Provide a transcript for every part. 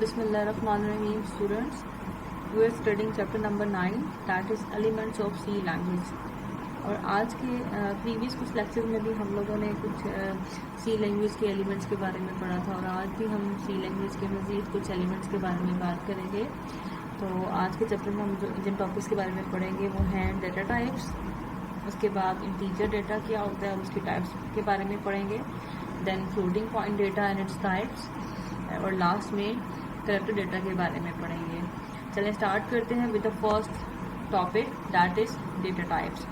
Bismillahirrahmanirrahim students, we are studying chapter number 9 that is elements of C language। और आज के previous कुछ lecture में भी हम लोगों ने कुछ सी लैंग्वेज के एलिमेंट्स के बारे में पढ़ा था और आज भी हम सी लैंग्वेज के मज़ीद कुछ एलिमेंट्स के बारे में बात करेंगे। तो आज के चैप्टर में हम जिन टॉपिक्स के बारे में पढ़ेंगे वो हैं डेटा टाइप्स, उसके बाद इंटीजर डेटा क्या होता है उसके टाइप्स के बारे में पढ़ेंगे, then floating point data and its types, और लास्ट में कैरेक्टर डेटा के बारे में पढ़ेंगे। चलें स्टार्ट करते हैं with the first topic that is data types.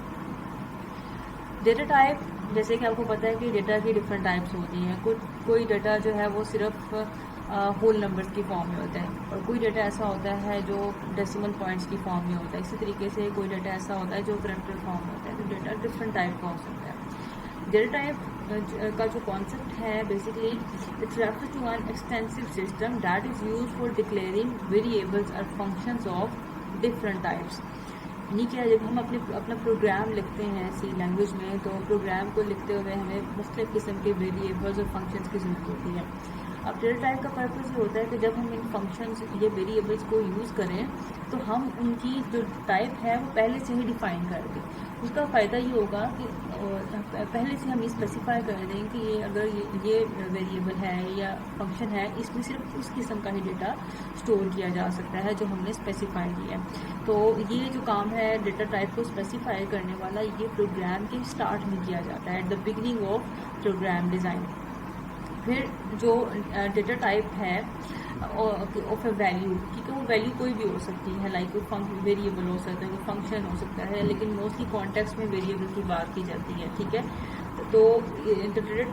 Data type, जैसे कि आपको पता है कि डेटा की डिफरेंट टाइप्स होती हैं। कोई डेटा जो है वो सिर्फ होल नंबर्स की फॉर्म में होता है और कोई डेटा ऐसा होता है जो डेसिमल पॉइंट्स की फॉर्म में होता है। इसी तरीके से कोई डेटा ऐसा होता है जो कैरेक्टर फॉर्म में होता है। तो डेटा डिफरेंट टाइप का हो सकता है। डेटा टाइप का जो कॉन्सेप्ट है basically it refers to an extensive system that is used for declaring variables और फंक्शंस ऑफ डिफरेंट टाइप्स। यानी क्या, जब हम अपना प्रोग्राम लिखते हैं सी लैंग्वेज में तो प्रोग्राम को लिखते हुए हमें मुख्तलिफ किस्म के वेरिएबल्स और फंक्शंस की जरूरत होती है। अब डेटा टाइप का पर्पस ये होता है कि जब हम इन फंक्शंस या वेरिएबल्स को यूज़ करें तो हम उनकी जो टाइप है वो पहले से ही डिफाइन कर दें। उसका फ़ायदा ये होगा कि पहले से हम स्पेसिफाई कर दें कि ये अगर ये वेरिएबल है या फंक्शन है, इसमें सिर्फ उस किस्म का ही डेटा स्टोर किया जा सकता है जो हमने स्पेसिफाई किया है। तो ये जो काम है डेटा टाइप को स्पेसिफाई करने वाला, ये प्रोग्राम के स्टार्ट में किया जाता है at the beginning of program design. फिर जो डेटा टाइप है ऑफ ए वैल्यू, ठीक है, वो वैल्यू कोई भी हो सकती है, लाइक कोई वेरिएबल हो सकता है, कोई फंक्शन हो सकता है, लेकिन मोस्टली कॉन्टेक्स्ट में वेरिएबल की बात की जाती है, ठीक है। तो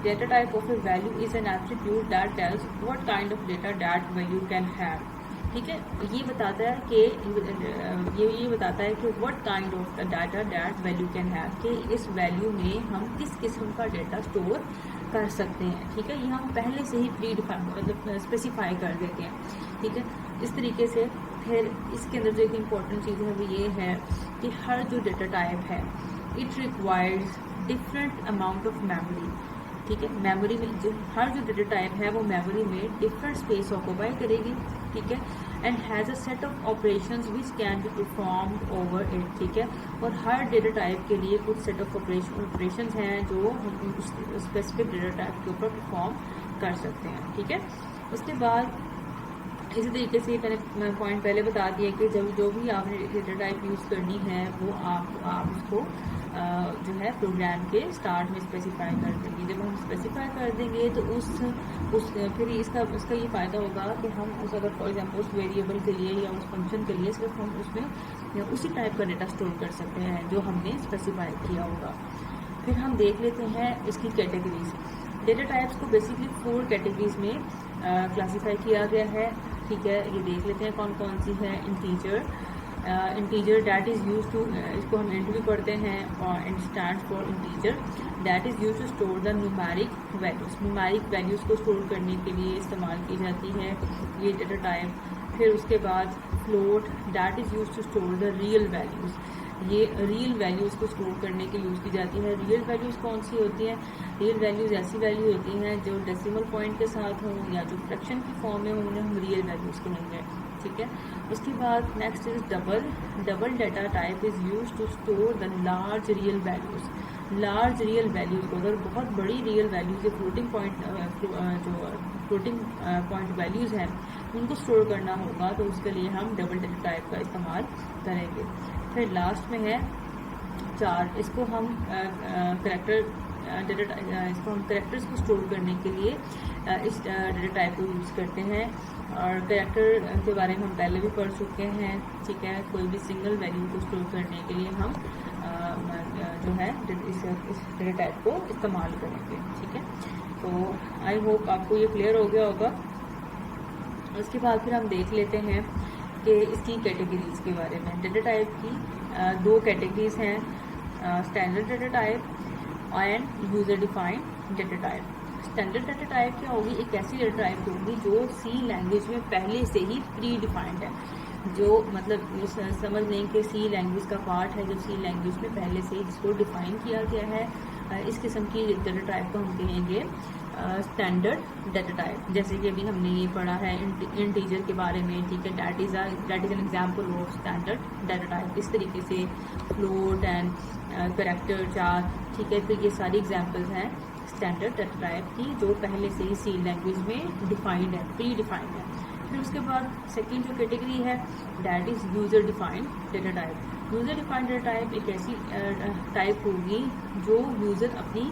data type of a value is an attribute that tells what kind of data that value can have, ठीक है। ये बताता है कि ये बताता है कि what kind of data that value can have, कि इस वैल्यू में हम किस किस्म का डेटा स्टोर कर सकते हैं, ठीक है। ये हम पहले से ही प्री डिफाइन मतलब स्पेसिफाई कर देते हैं, ठीक है। इस तरीके से फिर इसके अंदर जो एक इम्पॉर्टेंट चीज़ है वो ये है कि हर जो डेटा टाइप है it requires different amount of memory, ठीक है। मेमोरी में जो हर जो डेटा टाइप है वो मेमोरी में डिफरेंट स्पेस ऑक्यूपाई करेगी, ठीक है, and has a set of operations which can be performed over it, ठीक है। और हर डेटा टाइप के लिए कुछ सेट ऑफ ऑपरेशंस हैं जो हम स्पेसिफिक डेटा टाइप के ऊपर परफॉर्म कर सकते हैं, ठीक है। उसके बाद इसी तरीके से मैंने पॉइंट पहले बता दिया कि जब जो भी आपने डेटा टाइप यूज़ करनी है वो आप उसको जो है प्रोग्राम के स्टार्ट में स्पेसिफाई कर देंगे। जब हम स्पेसिफाई कर देंगे तो उस फिर इसका ये फ़ायदा होगा कि हम उस अगर फॉर एग्जांपल उस वेरिएबल के लिए या उस फंक्शन के लिए सिर्फ हम उसमें उसी टाइप का डेटा स्टोर कर सकते हैं जो हमने स्पेसिफाई किया होगा। फिर हम देख लेते हैं इसकी कैटेगरीज। डेटा टाइप्स को बेसिकली 4 कैटेगरीज में क्लासीफाई किया गया है, ठीक है। ये देख लेते हैं कौन कौन सी है। Integer that is use to, इसको हम इंट भी पढ़ते हैं, और int stand for integer that is use to store the numeric values. Numeric values को स्टोर करने के लिए इस्तेमाल की जाती है ये डेटा टाइप। फिर उसके बाद float that is use to store the real values, ये रियल वैल्यूज़ को स्टोर करने के यूज़ की जाती है। रियल वैल्यूज़ कौन सी होती हैं? रियल वैल्यूज़ ऐसी वैल्यू होती हैं जो डेसिमल पॉइंट के साथ हों या जो फ्रैक्शन की फॉर्म में हों, उन्हें हम रियल वैल्यूज़ कहेंगे, ठीक है। उसके बाद next is double data type is use to store the large real values. Large real values को, अगर बहुत बड़ी रियल वैल्यूज़ या फ्लोटिंग पॉइंट वैल्यूज़ हैं उनको स्टोर करना होगा तो उसके लिए हम डबल डेटा टाइप का इस्तेमाल करेंगे। फिर लास्ट में है 4, इसको हम कैरेक्टर्स को स्टोर करने के लिए इस डेटा टाइप को यूज़ करते हैं। और कैरेक्टर के बारे में हम पहले भी पढ़ चुके हैं, ठीक है। कोई भी सिंगल वैल्यू को स्टोर करने के लिए हम जो है इस डेटा टाइप को इस्तेमाल करेंगे, ठीक है। तो आई होप आपको ये क्लियर हो गया होगा। उसके बाद फिर हम देख लेते हैं कि इसकी कैटेगरीज के बारे में। डेटा टाइप की 2 कैटेगरीज हैं, standard data type and user defined data type. Standard data type क्या होगी? एक ऐसी डेटा टाइप होगी जो सी लैंग्वेज में पहले से ही प्री डिफाइंड है, जो मतलब समझ लें कि सी लैंग्वेज का पार्ट है, जो सी लैंग्वेज में पहले से ही जिसको डिफाइन किया गया है। इस किस्म की डेटा टाइप को हम कहेंगे स्टैंडर्ड डाटा टाइप। जैसे कि अभी हमने ये पढ़ा है इंटीजर के बारे में, ठीक है, that is an example of standard data type. इस तरीके से फ्लोट एंड कैरेक्टर चार, ठीक है, तो ये सारी एग्जांपल्स हैं स्टैंडर्ड डाटा टाइप की जो पहले से ही सी लैंग्वेज में डिफाइंड है, प्री डिफाइंड है। फिर उसके बाद सेकेंड जो कैटेगरी है that is user defined data type. User defined data type एक ऐसी टाइप होगी जो यूजर अपनी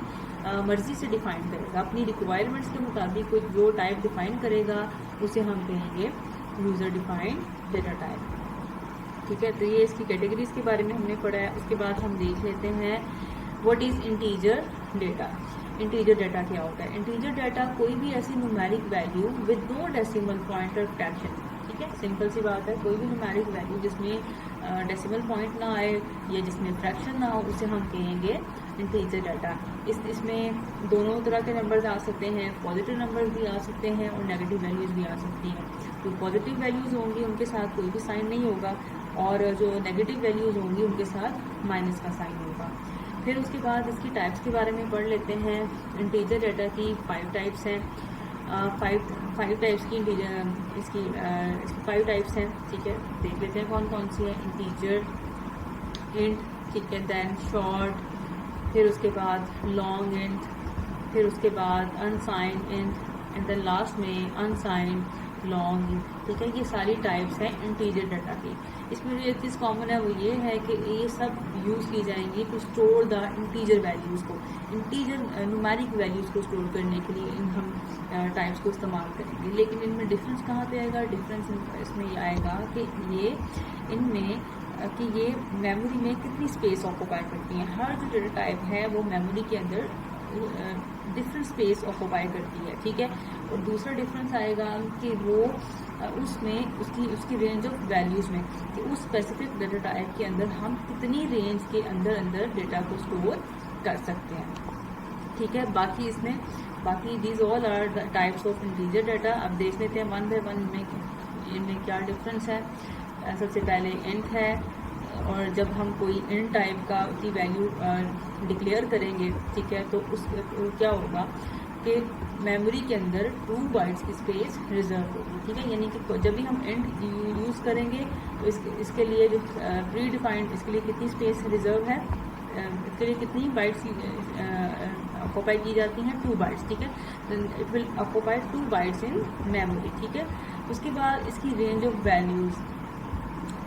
मर्जी से डिफाइन करेगा, अपनी रिक्वायरमेंट्स के मुताबिक कोई जो टाइप डिफाइन करेगा उसे हम कहेंगे यूजर डिफाइंड डाटा टाइप, ठीक है। तो ये इसकी कैटेगरीज के बारे में हमने पढ़ा है। उसके बाद हम देख लेते हैं what is integer data. Integer data क्या होता है? इंटीजर डाटा कोई भी ऐसी numeric value with no decimal point और फ्रैक्शन, ठीक है, सिंपल सी बात है। कोई भी न्यूमेरिक वैल्यू जिसमें डेसिमल पॉइंट ना आए या जिसमें फ्रैक्शन ना हो उसे हम कहेंगे इंटीजर डाटा। इसमें दोनों तरह के नंबर्स आ सकते हैं, पॉजिटिव नंबर्स भी आ सकते हैं और नेगेटिव वैल्यूज भी आ सकती हैं। तो पॉजिटिव वैल्यूज होंगी उनके साथ कोई भी साइन नहीं होगा और जो नेगेटिव वैल्यूज होंगी उनके साथ माइनस का साइन होगा। फिर उसके बाद इसकी टाइप्स के बारे में पढ़ लेते हैं। इंटीजर डाटा की 5 टाइप्स हैं, 5 टाइप्स की इसकी 5 टाइप्स हैं, ठीक है। देख लेते हैं कौन कौन सी है। इंटीजर, इंट, ठीक है, देन शॉर्ट, फिर उसके बाद लॉन्ग इंट, फिर उसके बाद unsigned int and then last में अनसाइंड लॉन्ग इंट, ठीक है। ये सारी टाइप्स हैं इंटीजर डाटा की। इसमें जो एक चीज़ कॉमन है वो ये है कि ये सब यूज़ की जाएंगी to store the integer values को, इंटीजर न्यूमेरिक वैल्यूज़ को स्टोर करने के लिए इन हम टाइप्स को इस्तेमाल करेंगे। लेकिन इनमें डिफरेंस कहाँ पे आएगा? डिफरेंस इसमें ये आएगा कि ये इनमें कि ये मेमोरी में कितनी स्पेस ऑक्यूपाई करती हैं। हर जो डाटा टाइप है वो मेमोरी के अंदर डिफरेंट स्पेस ऑक्यूपाई करती है, ठीक है। और दूसरा डिफरेंस आएगा कि वो उसमें उसकी रेंज ऑफ वैल्यूज़ में कि उस स्पेसिफिक डाटा टाइप के अंदर हम कितनी रेंज के अंदर डेटा को स्टोर कर सकते हैं, ठीक है। बाकी these all are the types of integer data. अब देख लेते हैं वन बाय वन में इनमें क्या डिफरेंस है। सबसे पहले इंट है, और जब हम कोई इंट टाइप की वैल्यू डिक्लेयर करेंगे, ठीक है, तो क्या होगा कि मेमोरी के अंदर 2 बाइट्स की स्पेस रिजर्व होगी, ठीक है। यानी कि जब भी हम इंट यूज़ करेंगे तो इसके लिए जो प्री डिफाइंड इसके लिए कितनी स्पेस रिजर्व है, इसके लिए कितनी बाइट्स ऑक्यूपाई की जाती हैं? 2 बाइट्स, ठीक है। It will occupy 2 bytes in memory, ठीक है। उसके बाद इसकी रेंज ऑफ वैल्यूज़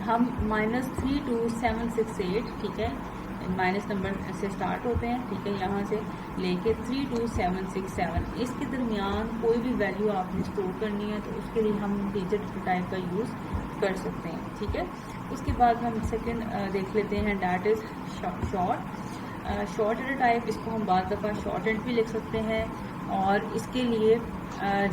हम -3 to 768, ठीक है, माइनस नंबर से स्टार्ट होते हैं, ठीक है, यहाँ से लेके 3 to 767 इसके दरमियान कोई भी वैल्यू आपने स्टोर करनी है तो उसके लिए हम इंटीजर टाइप का यूज़ कर सकते हैं, ठीक है। उसके बाद हम सेकंड देख लेते हैं that is short data type. इसको हम बाद दफ़ा शॉर्ट एंड भी लिख सकते हैं और इसके लिए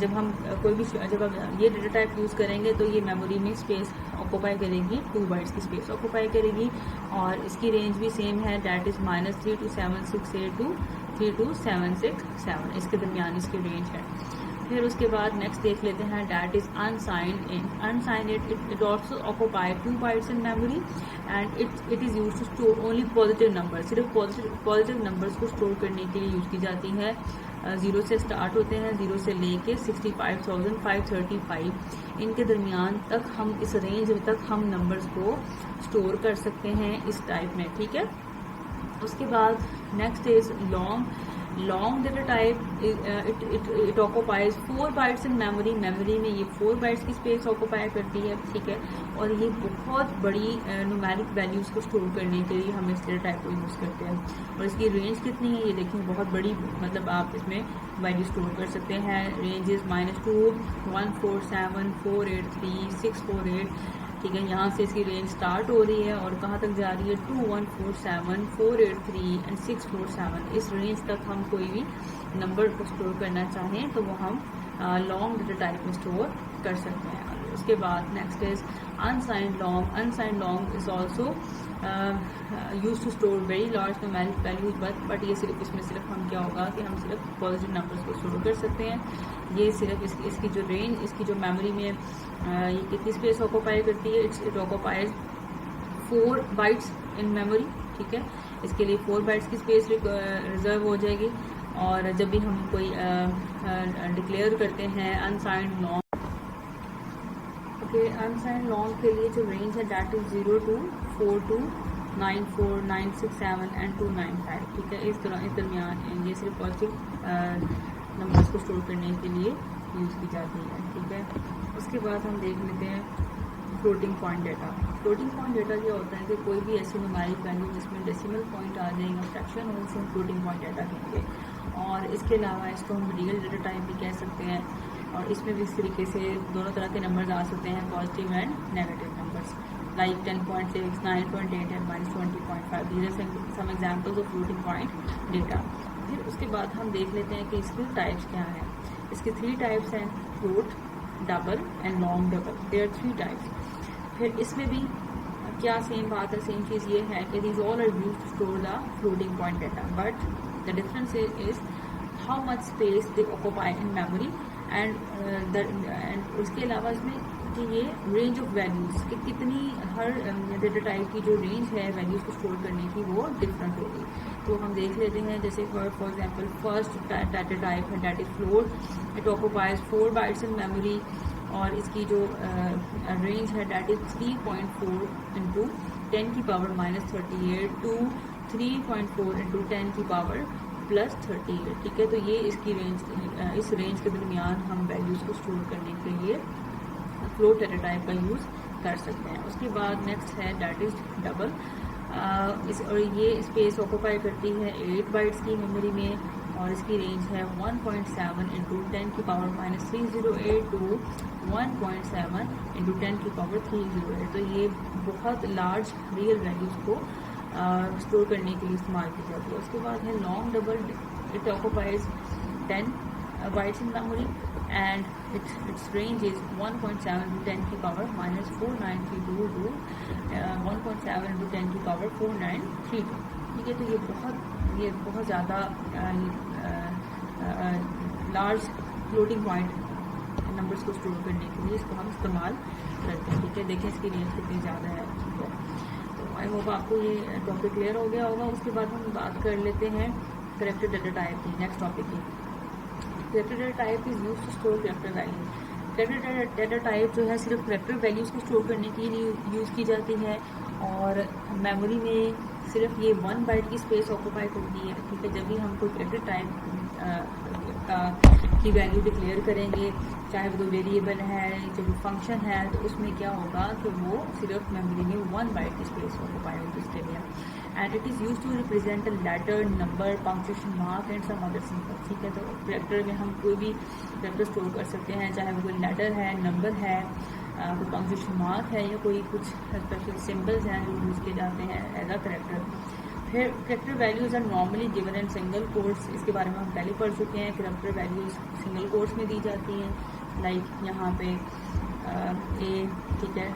जब हम जब ये डाटा टाइप यूज़ करेंगे तो ये मेमोरी में स्पेस ऑक्यूपाई करेगी, 2 बाइट्स की स्पेस ऑक्यूपाई करेगी और इसकी रेंज भी सेम है, that is -3 to 768 to 3 to 767 इसके दरमियान इसकी रेंज है। फिर उसके बाद नेक्स्ट देख लेते हैं that is unsigned int. Unsigned it also occupy 2 bytes in memory and it is use to store only positive number. सिर्फ पॉजिटिव नंबर्स को स्टोर करने के लिए यूज़ की जाती है। 0 से स्टार्ट होते हैं, 0 से लेके 65,535 इनके दरमियान तक हम इस रेंज तक हम नंबर्स को स्टोर कर सकते हैं इस टाइप में, ठीक है। उसके बाद next is long data type. It occupies 4 bytes in memory. Memory में ये 4 बाइट्स की स्पेस ऑक्यूपाई करती है, ठीक है, और ये बहुत बड़ी न्यूमेरिक वैल्यूज़ को स्टोर करने के लिए हम इस डाटा टाइप को यूज़ करते हैं। और इसकी रेंज कितनी है ये देखें, बहुत बड़ी, मतलब आप इसमें वैल्यू स्टोर कर सकते हैं। रेंज इज -2 147 483 648, ठीक है। यहाँ से इसकी रेंज स्टार्ट हो रही है और कहाँ तक जा रही है 2147 483 एंड 647 इस रेंज तक हम कोई भी नंबर को स्टोर करना चाहें तो वो हम लॉन्ग डाटा टाइप में स्टोर कर सकते हैं। उसके बाद next is unsigned long. Unsigned long is also use to store very large numeric values but ये इसमें सिर्फ हम क्या होगा कि हम सिर्फ पॉजिटिव नंबर्स को स्टोर कर सकते हैं। ये सिर्फ इसकी जो रेंज, इसकी जो मेमोरी में ये कितनी स्पेस ऑक्यूपाई करती है, it occupies 4 bytes in memory, ठीक है। इसके लिए 4 बाइट्स की स्पेस रिजर्व हो जाएगी और जब भी हम कोई डिक्लेयर करते हैं unsigned long, okay, unsigned long के लिए जो रेंज है दैट इज 0 to 4294 967 एंड 295, ठीक है। इस दरमियान ये सिर्फ पॉजिटिव नंबर्स को स्टोर करने के लिए यूज़ की जाती है, ठीक है। उसके बाद हम देख लेते हैं floating point data. Floating point data ये होता है कि कोई भी ऐसी न्यूमेरिक वैल्यू जिसमें डेसिमल पॉइंट आ जाएगा, फ्रैक्शन हो, उसे हम फ्लोटिंग पॉइंट डेटा कहेंगे। और इसके अलावा इसको हम रियल डेटा टाइप भी कह सकते हैं, और इसमें भी इस तरीके से दोनों तरह के नंबर्स आ सकते हैं, positive and negative numbers, like 10.6, 9.8 and -20.5। These are some examples of floating point data. फिर उसके बाद हम देख लेते हैं कि इसकी टाइप्स क्या हैं। इसके 3 टाइप्स हैं, float, double and long double. There 3 types. फिर इसमें भी क्या सेम बात है, सेम चीज़ ये है कि these all are used to store the floating point data, but the difference is how much space they occupy in memory and उसके अलावा इसमें कि ये रेंज ऑफ वैल्यूज़ कि कितनी हर डेटा टाइप की जो रेंज है वैल्यूज़ को स्टोर करने की वो डिफरेंट होगी। तो हम देख लेते हैं, जैसे for example first data type है that is float, it occupies 4 bytes in memory, और इसकी जो रेंज है डेट इज 3.4 इंटू 10 की पावर -38 टू 3.4 इंटू 10 की पावर +38, ठीक है। तो ये इसकी रेंज, इस रेंज के दरमियान हम वैल्यूज़ को स्टोर करने के लिए फ्लोट डेटा टाइप का यूज़ कर सकते हैं। उसके बाद नेक्स्ट है डेट इज डबल, और ये स्पेस ऑक्यूपाई करती है 8 बाइट्स की मेमोरी में, और इसकी रेंज है 1.7 इंटू 10 की पावर -308 टू 1.7 इंटू 10 की पावर 308। तो ये बहुत लार्ज रियल वैल्यूज़ को स्टोर करने के लिए इस्तेमाल की जाती है। उसके बाद है long double, it occupies 10 bytes in memory and its range is 1.7 to 10 की पावर -4932 to 1.7 into 10 की पावर 4932, ठीक है। तो ये बहुत ज़्यादा लार्ज फ्लोटिंग पॉइंट नंबर्स को स्टोर करने के लिए इसको हम इस्तेमाल करते हैं, ठीक है। देखें इसकी रेंज कितनी ज़्यादा है, ठीक है। तो आई होप आपको ये टॉपिक क्लियर हो गया होगा। उसके बाद हम बात कर लेते हैं कैरेक्टर डेटा टाइप की, नेक्स्ट टॉपिक की। Character data type is use to store character value. Character data type जो है सिर्फ कैरेक्टर वैल्यूज़ को स्टोर करने के लिए यूज़ की जाती है, और मेमोरी में सिर्फ ये 1 बाइट की स्पेस ऑक्यूपाई करती है, ठीक है। जब भी हम कोई कैरेक्टर टाइप की वैल्यू डिक्लेयर करेंगे, चाहे वो वेरिएबल है चाहे फंक्शन है, तो उसमें क्या होगा कि वो सिर्फ मेमोरी में 1 बाइट की स्पेस ऑक्यूपाई होगी उसके लिए। And it is use to represent a letter, number, punctuation mark and some other symbol, ठीक है। तो कैरेक्टर में हम कोई भी कैरेक्टर स्टोर कर सकते हैं, चाहे वो कोई लेटर है, नंबर है, कोई पंक्चुएशन मार्क है, या कोई कुछ स्पेशल सिंबल्स हैं जो यूज़ किए जाते हैं एज अ कैरेक्टर। फिर character values are normally given in single quotes. इसके बारे में हम पहले पढ़ चुके हैं। कैरेक्टर वैल्यूज़ सिंगल कोट्स में दी जाती हैं, लाइक यहाँ पे ए, ठीक है,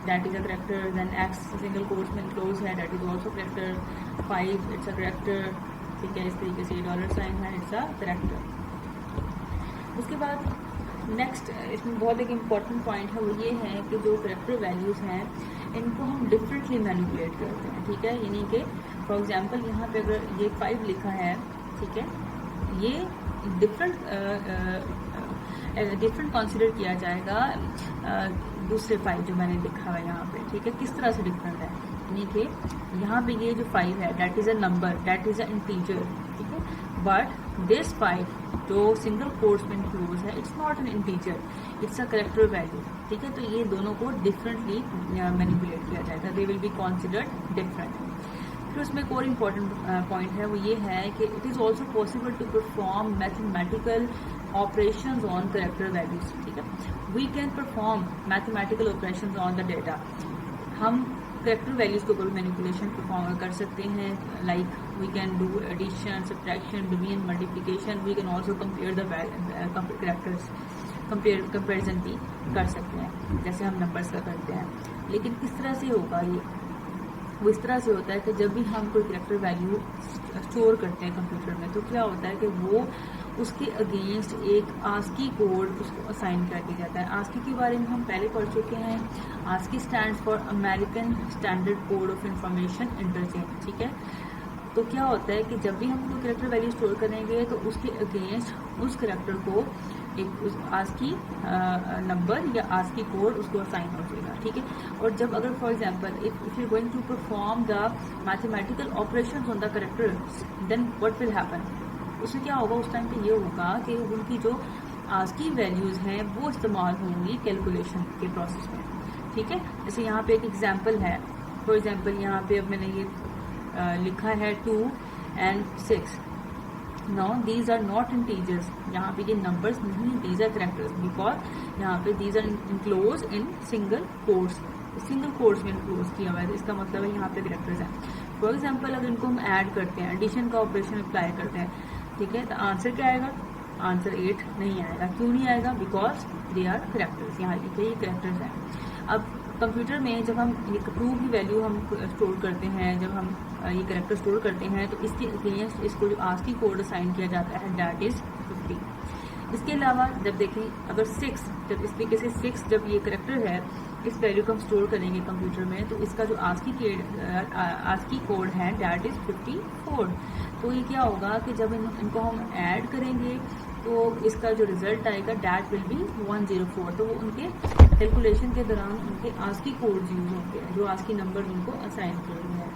that is a character, then X single quotes में क्लोज है, that is also character, 5 it's a character, ठीक है। इस तरीके से $साइन है, इट्स अ कैरेक्टर। उसके बाद नेक्स्ट इसमें बहुत एक इम्पॉर्टेंट पॉइंट है, वो ये है कि जो कैरेक्टर वैल्यूज़ हैं इनको हम डिफरेंटली मैनिपुलेट करते हैं, ठीक है। यानी कि फॉर एग्जांपल यहाँ पे अगर ये 5 लिखा है, ठीक है, ये डिफरेंट कंसिडर किया जाएगा दूसरे 5 जो मैंने लिखा हुआ है यहाँ पे, ठीक है। किस तरह से डिफरेंट है, यानी कि यहाँ पे ये जो 5 है that is a number, that is a integer, ठीक है। बट दिस 5 जो सिंगल कोट्स में इंक्लूड है, it's not an integer, it's a character value, ठीक है। तो ये दोनों को डिफरेंटली मैनिपुलेट किया जाएगा, they will be considered different. फिर उसमें एक और इम्पॉर्टेंट पॉइंट है, वो ये है कि it is also possible to perform mathematical operations on character values, ठीक है। We can perform mathematical operations on the data. हम कैरेक्टर वैल्यूज के ऊपर मैनिपुलेशन परफॉर्म कर सकते हैं, like we can do addition, subtraction, division, multiplication. We can also compare the characters, comparison भी कर सकते हैं जैसे हम नंबर्स का करते हैं। लेकिन किस तरह से होगा ये, वो इस तरह से होता है कि जब भी हम कोई कैरेक्टर वैल्यू स्टोर करते हैं कंप्यूटर में, तो क्या होता है कि वो उसके अगेंस्ट एक आस्की कोड उसको असाइन कर दिया जाता है। आस्की के बारे में हम पहले पढ़ चुके हैं। ASCII stands for American standard code of information interchange, ठीक है। तो क्या होता है कि जब भी हम कोई करेक्टर वैल्यू स्टोर करेंगे तो उसके अगेंस्ट उस करेक्टर को एक उस आस्की नंबर या आस्की कोड उसको असाइन हो जाएगा, ठीक है। और जब अगर for example if you going to perform the mathematical operations on the characters, then what will happen, उससे क्या होगा, उस टाइम पे ये होगा कि उनकी जो आस्की वैल्यूज हैं वो इस्तेमाल होंगी कैलकुलेशन के प्रोसेस में, ठीक है। जैसे यहाँ पे एक एग्जांपल है, फॉर एग्जांपल यहाँ पे अब मैंने ये लिखा है 2 and 6। Now these are not integers, यहाँ पे ये नंबर्स नहीं, दीज आर कैरेक्टर्स, बिकॉज यहाँ पे these are enclose in single quotes, single quotes में इनक्लोज किया हुआ है, तो इसका मतलब है यहाँ पे कैरेक्टर्स हैं। फॉर एग्जांपल अगर इनको हम ऐड करते हैं, एडिशन का ऑपरेशन अप्लाई करते हैं, ठीक है, तो आंसर क्या आएगा, आंसर 8 नहीं आएगा। क्यों नहीं आएगा, बिकॉज दे आर कैरेक्टर्स, यहाँ लिखे ये कैरेक्टर्स हैं। अब कंप्यूटर में जब हम ये टू की वैल्यू हम स्टोर करते हैं, जब हम ये कैरेक्टर स्टोर करते हैं, तो इसके अगेंस्ट इसको जो आस्की कोड असाइन किया जाता है दैट इज 50। इसके अलावा जब देखें अगर 6, जब इस तरीके से 6 जब ये कैरेक्टर है, इस वैल्यू को हम स्टोर करेंगे कंप्यूटर में, तो इसका जो आस्की कोड है दैट इज 54। तो ये क्या होगा कि जब इनको हम ऐड करेंगे तो इसका जो रिजल्ट आएगा दैट विल बी 104। तो वो उनके कैलकुलेशन के दौरान उनके आस्की कोड यूज होते हैं, जो आस्की नंबर उनको असाइन किए हुए हैं,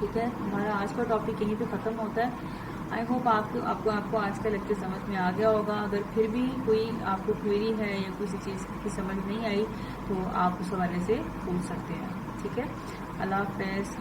ठीक है। हमारा आज का टॉपिक यहीं पे ख़त्म होता है। आई होप आपको आज का लेक्चर समझ में आ गया होगा। अगर फिर भी कोई आपको क्वेरी है या किसी चीज़ की समझ नहीं आई तो आप उस हवाले से पूछ सकते हैं, ठीक है। अल्लाह हाफ़िज़।